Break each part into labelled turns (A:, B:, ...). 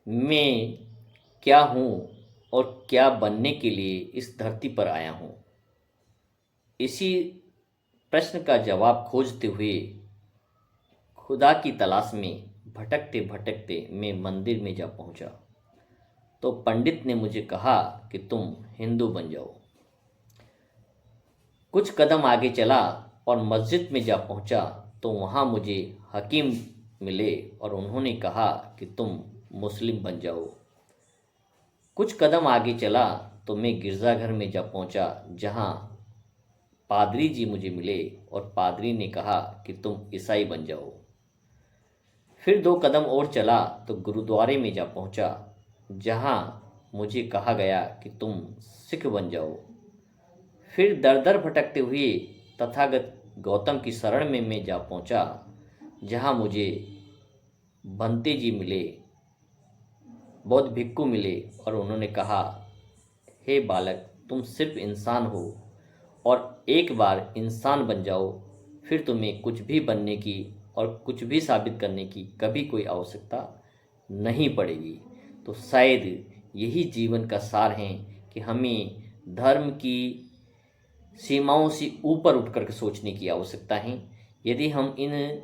A: मैं क्या हूँ और क्या बनने के लिए इस धरती पर आया हूँ। इसी प्रश्न का जवाब खोजते हुए खुदा की तलाश में भटकते भटकते मैं मंदिर में जा पहुँचा। तो पंडित ने मुझे कहा कि तुम हिंदू बन जाओ। कुछ कदम आगे चला और मस्जिद में जा पहुंचा तो वहां मुझे हकीम मिले और उन्होंने कहा कि तुम मुस्लिम बन जाओ। कुछ कदम आगे चला तो मैं गिरजाघर में जा पहुंचा जहां पादरी जी मुझे मिले और पादरी ने कहा कि तुम ईसाई बन जाओ। फिर 2 कदम और चला तो गुरुद्वारे में जा पहुंचा जहां मुझे कहा गया कि तुम सिख बन जाओ। फिर दर दर भटकते हुए तथागत गौतम की शरण में मैं जा पहुंचा जहां मुझे भंते जी मिले, बौद्ध भिक्खु मिले और उन्होंने कहा, हे बालक, तुम सिर्फ इंसान हो और एक बार इंसान बन जाओ फिर तुम्हें कुछ भी बनने की और कुछ भी साबित करने की कभी कोई आवश्यकता नहीं पड़ेगी। तो शायद यही जीवन का सार है कि हमें धर्म की सीमाओं से ऊपर उठ कर के सोचने की आवश्यकता है। यदि हम इन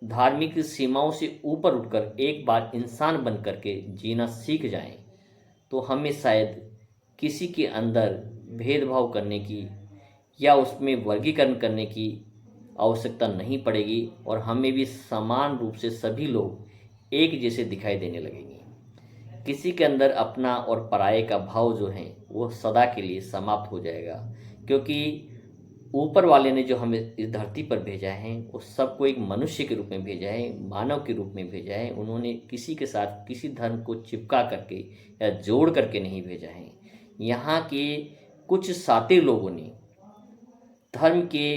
A: धार्मिक सीमाओं से ऊपर उठकर एक बार इंसान बन कर के जीना सीख जाएं, तो हमें शायद किसी के अंदर भेदभाव करने की या उसमें वर्गीकरण करने की आवश्यकता नहीं पड़ेगी और हमें भी समान रूप से सभी लोग एक जैसे दिखाई देने लगेंगे। किसी के अंदर अपना और पराये का भाव जो है वो सदा के लिए समाप्त हो जाएगा, क्योंकि ऊपर वाले ने जो हमें इस धरती पर भेजा है वो सबको एक मनुष्य के रूप में भेजा है, मानव के रूप में भेजा है। उन्होंने किसी के साथ किसी धर्म को चिपका करके या जोड़ करके नहीं भेजा है। यहाँ के कुछ सातिर लोगों ने धर्म के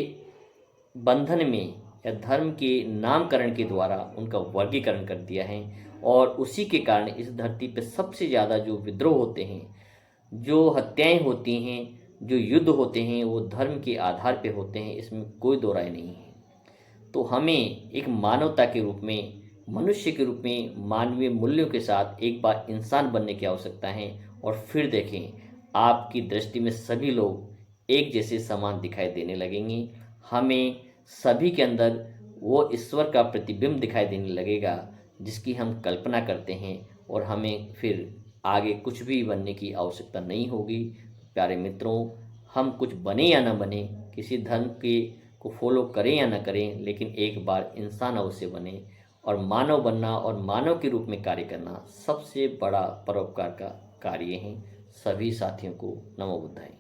A: बंधन में या धर्म के नामकरण के द्वारा उनका वर्गीकरण कर दिया है और उसी के कारण इस धरती पर सबसे ज़्यादा जो विद्रोह होते हैं, जो हत्याएं होती हैं, जो युद्ध होते हैं, वो धर्म के आधार पे होते हैं। इसमें कोई दो राय नहीं है। तो हमें एक मानवता के रूप में, मनुष्य के रूप में, मानवीय मूल्यों के साथ एक बार इंसान बनने की आवश्यकता है और फिर देखें, आपकी दृष्टि में सभी लोग एक जैसे समान दिखाई देने लगेंगे। हमें सभी के अंदर वो ईश्वर का प्रतिबिंब दिखाई देने लगेगा जिसकी हम कल्पना करते हैं और हमें फिर आगे कुछ भी बनने की आवश्यकता नहीं होगी। प्यारे मित्रों, हम कुछ बने या ना बने, किसी धर्म के को फॉलो करें या ना करें, लेकिन एक बार इंसान अवश्य बने। और मानव बनना और मानव के रूप में कार्य करना सबसे बड़ा परोपकार का कार्य है। सभी साथियों को नमो बुद्धाय।